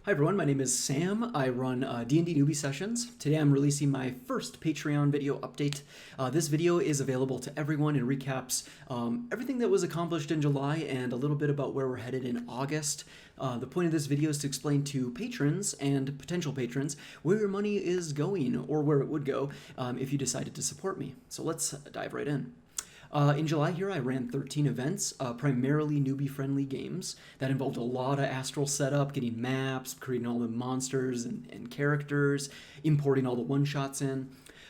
Hi everyone, my name is Sam. I run D&D Newbie Sessions. Today I'm releasing my first Patreon video update. This video is available to everyone and recaps everything that was accomplished in July and a little bit about where we're headed in August. The point of this video is to explain to patrons and potential patrons where your money is going or where it would go if you decided to support me. So let's dive right in. In July here, I ran 13 events, primarily newbie-friendly games that involved a lot of astral setup, getting maps, creating all the monsters and characters, importing all the one-shots in.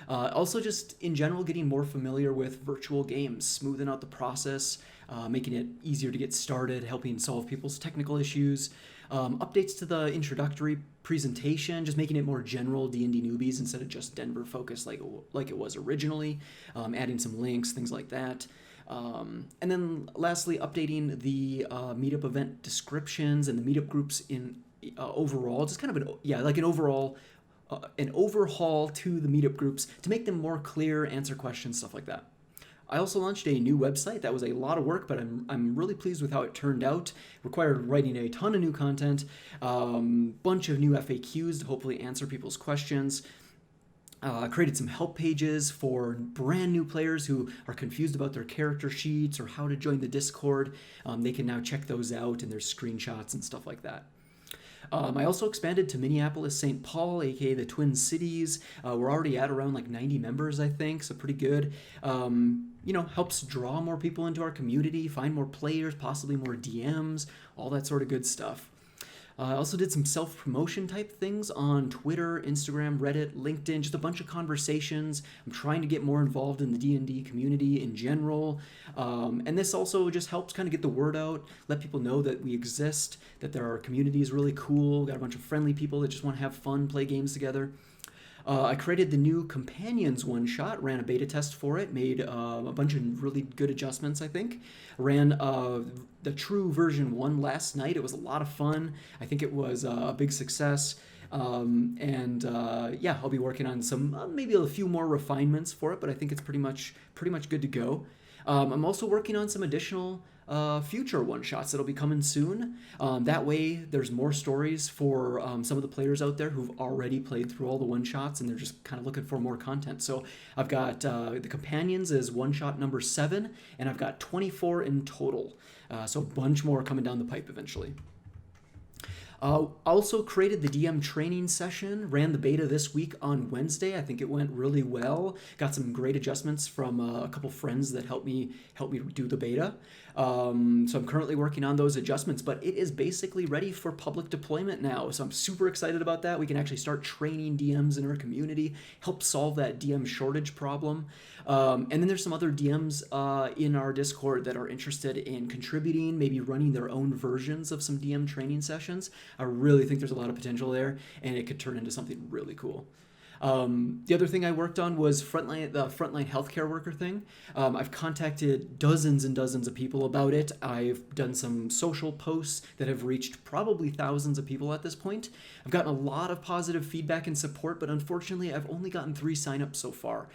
Also just, in general, getting more familiar with virtual games, smoothing out the process, making it easier to get started, helping solve people's technical issues, updates to the introductory presentation, just making it more general D&D newbies instead of just Denver focused like it was originally, adding some links, things like that. And then lastly, updating the meetup event descriptions and the meetup groups in overall, just kind of an overhaul to the meetup groups to make them more clear, answer questions, stuff like that. I also launched a new website. That was a lot of work, but I'm really pleased with how it turned out. Required writing a ton of new content, bunch of new FAQs to hopefully answer people's questions. Created some help pages for brand new players who are confused about their character sheets or how to join the Discord. They can now check those out, and there's screenshots and stuff like that. I also expanded to Minneapolis, St. Paul, aka the Twin Cities. We're already at around like 90 members, I think, so pretty good. Helps draw more people into our community, find more players, possibly more DMs, all that sort of good stuff. I also did some self-promotion type things on Twitter, Instagram, Reddit, LinkedIn, just a bunch of conversations. I'm trying to get more involved in the D&D community in general. And this also just helps kind of get the word out, let people know that we exist, that our community is really cool, got a bunch of friendly people that just want to have fun, play games together. I created the new Companions one-shot, ran a beta test for it, made a bunch of really good adjustments, I think. Ran the true version 1 last night. It was a lot of fun. I think it was a big success. I'll be working on some, maybe a few more refinements for it, but I think it's pretty much good to go. I'm also working on some additional future one-shots that'll be coming soon. That way there's more stories for some of the players out there who've already played through all the one-shots and they're just kind of looking for more content. So I've got the Companions is one-shot number 7, and I've got 24 in total. So a bunch more coming down the pipe eventually. Also created the DM training session, ran the beta this week on Wednesday. I think it went really well. Got some great adjustments from a couple friends that helped me do the beta. So I'm currently working on those adjustments, but it is basically ready for public deployment now. So I'm super excited about that. We can actually start training DMs in our community, help solve that DM shortage problem. And then there's some other DMs in our Discord that are interested in contributing, maybe running their own versions of some DM training sessions. I really think there's a lot of potential there, and it could turn into something really cool. The other thing I worked on was the frontline healthcare worker thing. I've contacted dozens and dozens of people about it. I've done some social posts that have reached probably thousands of people at this point. I've gotten a lot of positive feedback and support, but unfortunately I've only gotten 3 signups so far.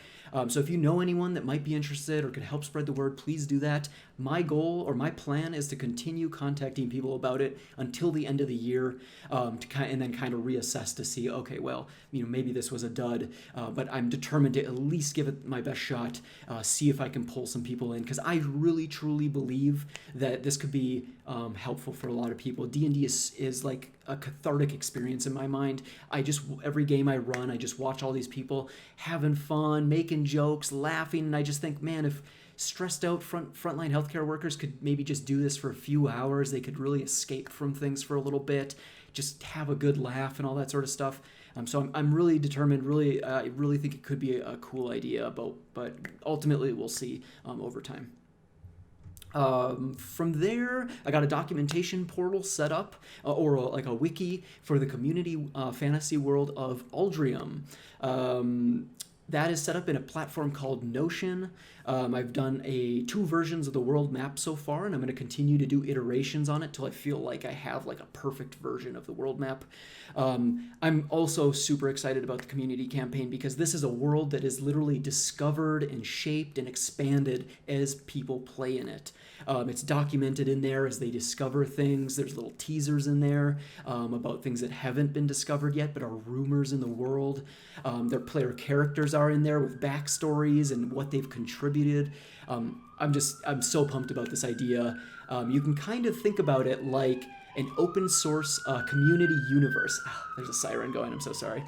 So if you know anyone that might be interested or could help spread the word, please do that. My goal or my plan is to continue contacting people about it until the end of the year, and then kind of reassess to see, okay, well, maybe this was a dud, but I'm determined to at least give it my best shot, see if I can pull some people in, because I really truly believe that this could be helpful for a lot of people. D&D is like a cathartic experience in my mind. Every game I run, I just watch all these people having fun, making jokes, laughing, and I just think, man, if stressed out frontline healthcare workers could maybe just do this for a few hours, they could really escape from things for a little bit, just have a good laugh and all that sort of stuff. So I'm really determined, I really think it could be a cool idea, but ultimately we'll see over time. From there, I got a documentation portal set up, or like a wiki for the community fantasy world of Aldrium. That is set up in a platform called Notion. I've done 2 versions of the world map so far, and I'm going to continue to do iterations on it till I feel like I have like a perfect version of the world map. I'm also super excited about the community campaign because this is a world that is literally discovered and shaped and expanded as people play in it. It's documented in there as they discover things. There's little teasers in there about things that haven't been discovered yet but are rumors in the world. Their player characters are in there with backstories and what they've contributed. I'm so pumped about this idea. You can kind of think about it like an open source community universe. There's a siren going, I'm so sorry.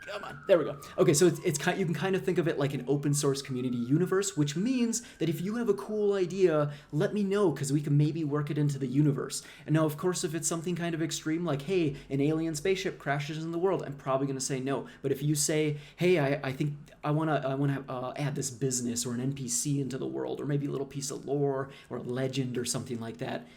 Come on, there we go. Okay, so it's kind, you can kind of think of it like an open source community universe, which means that if you have a cool idea, let me know because we can maybe work it into the universe. And now, of course, if it's something kind of extreme, like hey, an alien spaceship crashes in the world, I'm probably going to say no. But if you say, hey, I think I want to add this business or an NPC into the world, or maybe a little piece of lore or a legend or something like that,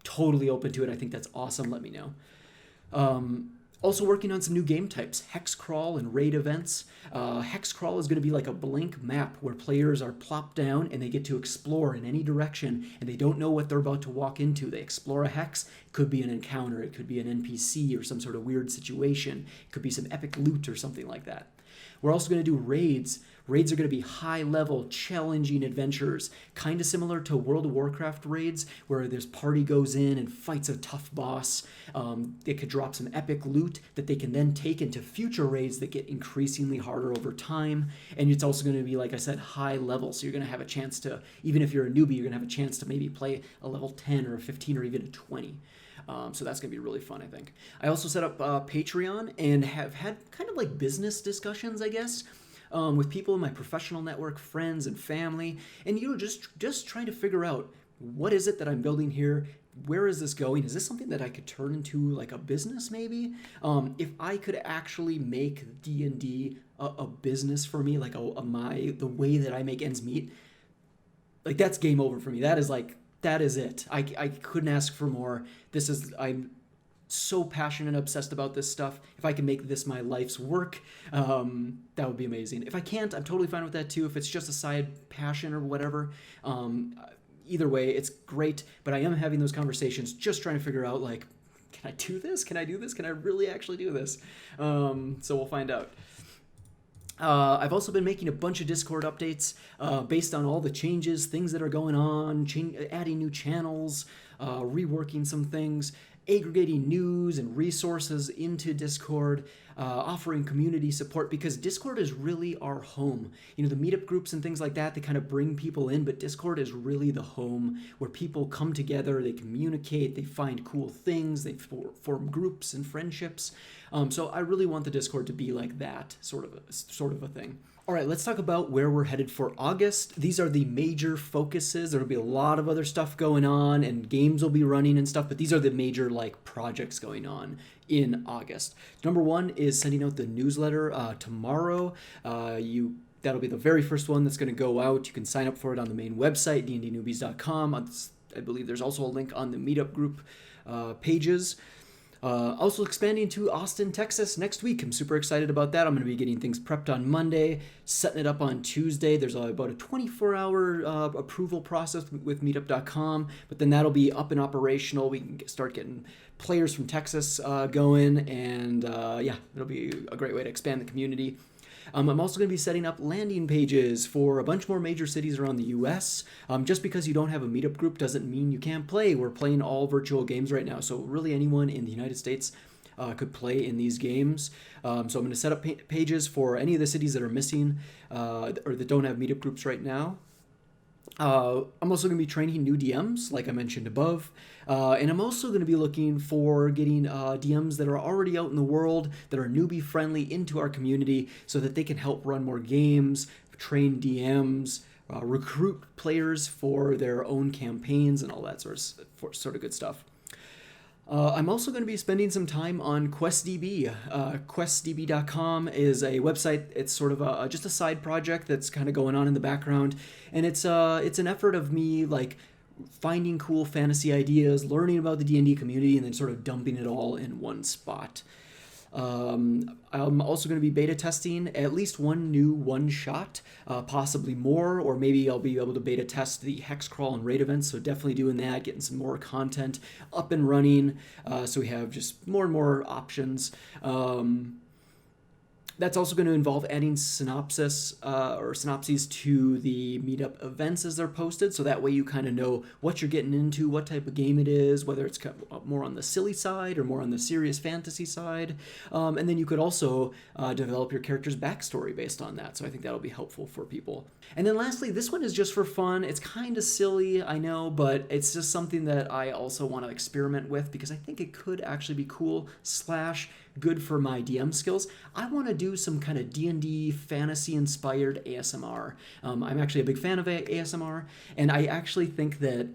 totally open to it. I think that's awesome. Let me know. Also working on some new game types, hex crawl and raid events. Hex crawl is going to be like a blank map where players are plopped down and they get to explore in any direction and they don't know what they're about to walk into. They explore a hex. It could be an encounter. It could be an NPC or some sort of weird situation. It could be some epic loot or something like that. We're also going to do raids. Raids are going to be high-level, challenging adventures, kind of similar to World of Warcraft raids, where this party goes in and fights a tough boss. It could drop some epic loot that they can then take into future raids that get increasingly harder over time. And it's also going to be, like I said, high-level, so you're going to have a chance to, even if you're a newbie, you're going to have a chance to maybe play a level 10 or a 15 or even a 20. So that's going to be really fun, I think. I also set up Patreon and have had kind of like business discussions, I guess, with people in my professional network, friends and family, and just trying to figure out what is it that I'm building here. Where is this going? Is this something that I could turn into like a business maybe? If I could actually make D&D a business for me, like the way that I make ends meet, like that's game over for me. That is it. I couldn't ask for more. I'm so passionate and obsessed about this stuff. If I can make this my life's work, that would be amazing. If I can't, I'm totally fine with that too. If it's just a side passion or whatever, either way, it's great. But I am having those conversations, just trying to figure out like, can I do this? Can I do this? Can I really actually do this? So we'll find out. I've also been making a bunch of Discord updates based on all the changes, things that are going on, adding new channels, reworking some things, aggregating news and resources into Discord, offering community support, because Discord is really our home. You know, the meetup groups and things like that, they kind of bring people in, but Discord is really the home where people come together, they communicate, they find cool things, they form groups and friendships. So I really want the Discord to be like that, sort of a thing. All right, let's talk about where we're headed for August. These are the major focuses. There'll be a lot of other stuff going on and games will be running and stuff, but these are the major like projects going on in August. Number one is sending out the newsletter tomorrow. That'll be the very first one that's going to go out. You can sign up for it on the main website, dndnewbies.com. I believe there's also a link on the meetup group pages. Also expanding to Austin, Texas next week. I'm super excited about that. I'm going to be getting things prepped on Monday, setting it up on Tuesday. There's about a 24-hour approval process with meetup.com, but then that'll be up and operational. We can start getting players from Texas going, and it'll be a great way to expand the community. I'm also going to be setting up landing pages for a bunch more major cities around the U.S. Just because you don't have a meetup group doesn't mean you can't play. We're playing all virtual games right now, so really anyone in the United States could play in these games. So I'm going to set up pages for any of the cities that are missing or that don't have meetup groups right now. I'm also going to be training new DMs, like I mentioned above. And I'm also going to be looking for getting DMs that are already out in the world, that are newbie friendly, into our community so that they can help run more games, train DMs, recruit players for their own campaigns and all that sort of good stuff. I'm also going to be spending some time on QuestDB. QuestDB.com is a website. It's sort of just a side project that's kind of going on in the background, and it's an effort of me like finding cool fantasy ideas, learning about the D&D community, and then sort of dumping it all in one spot. I'm also going to be beta testing at least one new one-shot, possibly more, or maybe I'll be able to beta test the hex crawl and raid events. So definitely doing that, getting some more content up and running, so we have just more and more options. That's also going to involve adding synopses to the meetup events as they're posted, so that way you kind of know what you're getting into, what type of game it is, whether it's more on the silly side or more on the serious fantasy side. And then you could also develop your character's backstory based on that, so I think that'll be helpful for people. And then lastly, this one is just for fun. It's kind of silly, I know, but it's just something that I also want to experiment with because I think it could actually be cool / good for my DM skills. I want to do some kind of D&D fantasy inspired ASMR. I'm actually a big fan of ASMR, and I actually think that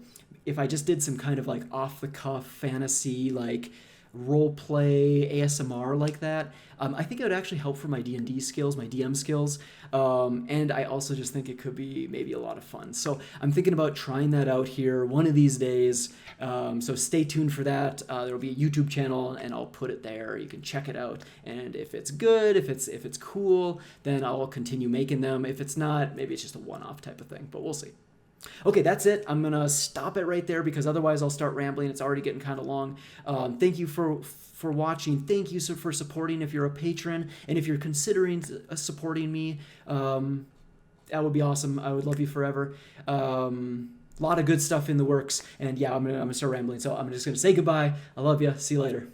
if I just did some kind of like off the cuff fantasy like role play ASMR like that, I think it would actually help for my D&D skills, my DM skills, and I also just think it could be maybe a lot of fun. So I'm thinking about trying that out here one of these days, so stay tuned for that. There'll be a YouTube channel and I'll put it there. You can check it out, and if it's good, if it's cool, then I'll continue making them. If it's not, maybe it's just a one-off type of thing, but we'll see. Okay, that's it. I'm going to stop it right there because otherwise I'll start rambling. It's already getting kind of long. Thank you for watching. Thank you for supporting if you're a patron. And if you're considering supporting me, that would be awesome. I would love you forever. A lot of good stuff in the works. And yeah, I'm gonna start rambling. So I'm just going to say goodbye. I love you. See you later.